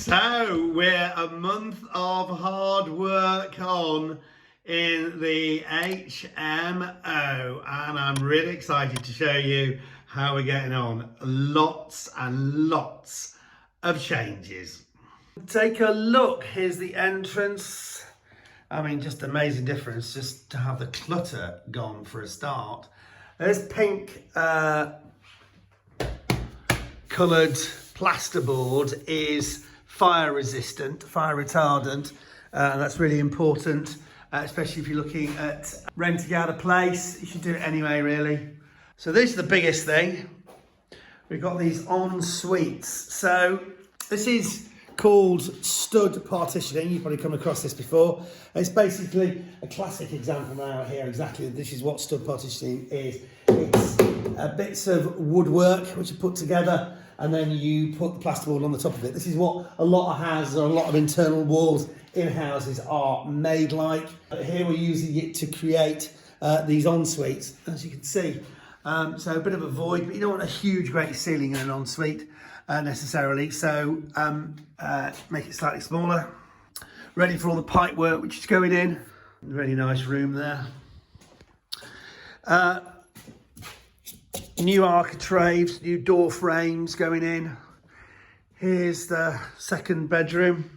So we're a month of hard work on in the HMO, and I'm really excited to show you how we're getting on. Lots and lots of changes. Take a look. Here's the entrance. I mean, just amazing difference just to have the clutter gone for a start. There's pink coloured plasterboard is fire resistant, fire retardant, and that's really important, especially if you're looking at renting out a place. You should do it anyway, really. So this is the biggest thing. We've got these en suites. So this is called stud partitioning. You've probably come across this before. It's basically a classic example now here. Exactly, this is what stud partitioning is. It's bits of woodwork which are put together, and then you put the plasterboard on the top of it. This is what a lot of houses or a lot of internal walls in houses are made like. But here we're using it to create these en-suites, as you can see. So a bit of a void, but you don't want a huge, great ceiling in an en-suite necessarily. So make it slightly smaller. Ready for all the pipe work, which is going in. Really nice room there. New architraves, new door frames going in. Here's the second bedroom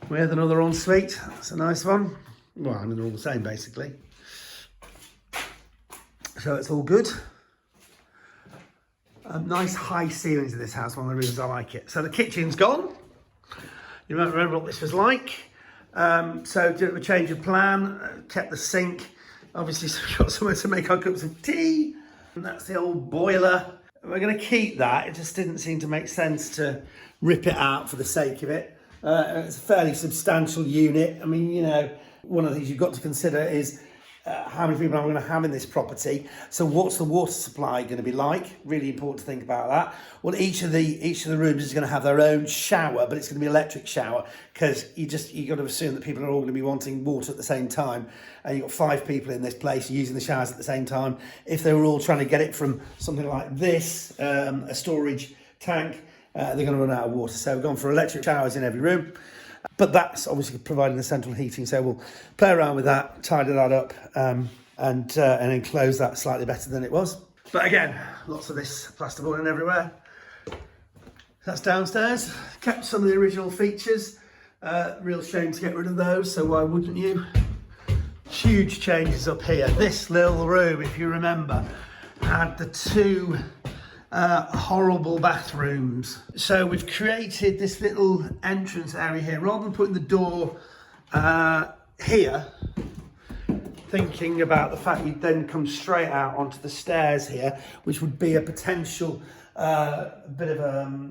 with another ensuite. That's a nice one. Well, I mean, they're all the same basically. So it's all good. Nice high ceilings in this house, one of the reasons I like it. So the kitchen's gone. You might remember what this was like. So did a change of plan, kept the sink. Obviously, so we've got somewhere to make our cups of tea. And that's the old boiler. We're going to keep that. It just didn't seem to make sense to rip it out for the sake of it. It's a fairly substantial unit. I mean, you know, one of the things you've got to consider is how many people I'm going to have in this property. So what's the water supply going to be like? Really important to think about that. Well, each of the rooms is going to have their own shower, but it's going to be electric shower, because you got to assume that people are all going to be wanting water at the same time. And you've got 5 people in this place using the showers at the same time. If they were all trying to get it from something like this, a storage tank, they're going to run out of water. So we've gone for electric showers in every room. But that's obviously providing the central heating, so we'll play around with that, tidy that up, and enclose that slightly better than it was. But again, lots of this plasterboard in everywhere. That's downstairs. Kept some of the original features. Real shame to get rid of those, so why wouldn't you? Huge changes up here. This little room, if you remember, had the 2 horrible bathrooms. So we've created this little entrance area here. Rather than putting the door here, thinking about the fact you'd then come straight out onto the stairs here, which would be a potential bit of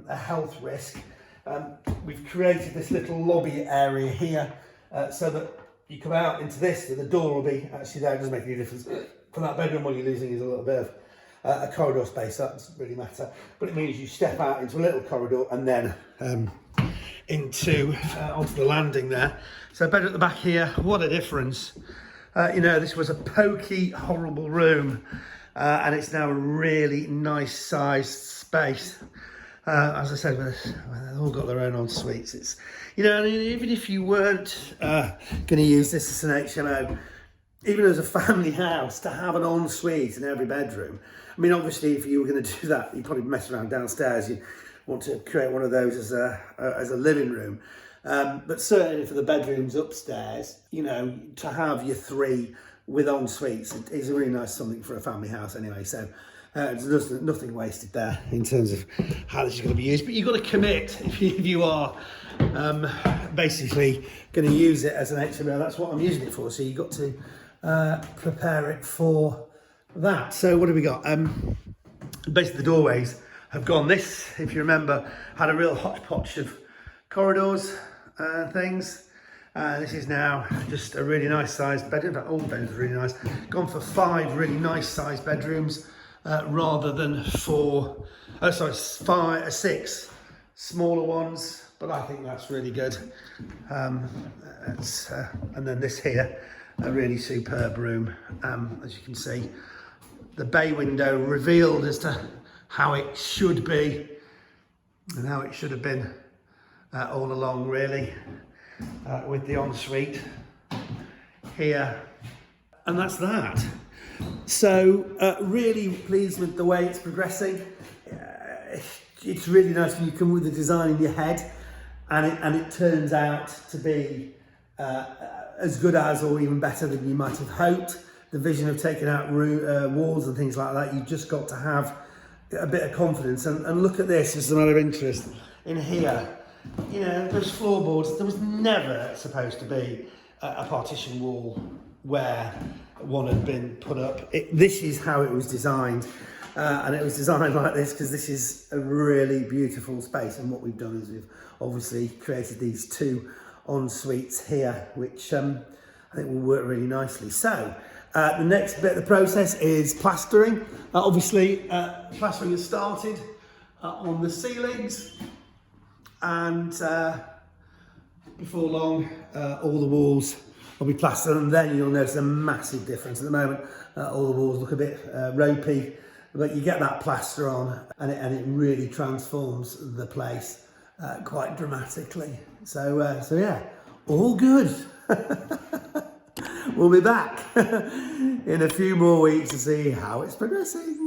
a health risk. We've created this little lobby area here so that you come out into this, the door will be actually there. It doesn't make any difference. For that bedroom, what you're losing is a little bit of a corridor space. That doesn't really matter, but it means you step out into a little corridor and then onto the landing there. So better at the back here. What a difference. You know, this was a pokey, horrible room, and it's now a really nice sized space. As I said, they've all got their own en suites. It's, you know, even if you weren't going to use this as an HMO, even as a family house, to have an en-suite in every bedroom. I mean, obviously, if you were going to do that, you'd probably mess around downstairs. You want to create one of those as a living room. But certainly for the bedrooms upstairs, you know, to have your 3 with en-suites is a really nice something for a family house anyway. So there's nothing wasted there in terms of how this is going to be used. But you've got to commit if you are basically going to use it as an HMO. That's what I'm using it for. So you've got to prepare it for that. So what have we got? Basically the doorways have gone. This, if you remember, had a real hodgepodge of corridors and things. This is now just a really nice sized bedroom. In fact, all the bedrooms are really nice. Gone for 5 really nice sized bedrooms rather than 6 smaller ones. But I think that's really good. And then this here, a really superb room, as you can see. The bay window revealed as to how it should be and how it should have been all along really, with the ensuite here. And that's that. So really pleased with the way it's progressing. It's really nice when you come with the design in your head and it turns out to be as good as or even better than you might have hoped. The vision of taking out walls and things like that, you've just got to have a bit of confidence. And look at this, as a matter of interest. In here, you know, those floorboards, there was never supposed to be a partition wall where one had been put up. This is how it was designed. And it was designed like this because this is a really beautiful space. And what we've done is we've obviously created these two en-suites here, which I think will work really nicely. So the next bit of the process is plastering. Obviously, plastering has started on the ceilings, and before long, all the walls will be plastered, and then you'll notice a massive difference. At the moment, all the walls look a bit ropey, but you get that plaster on, and it really transforms the place quite dramatically. So yeah, all good. We'll be back in a few more weeks to see how it's progressing.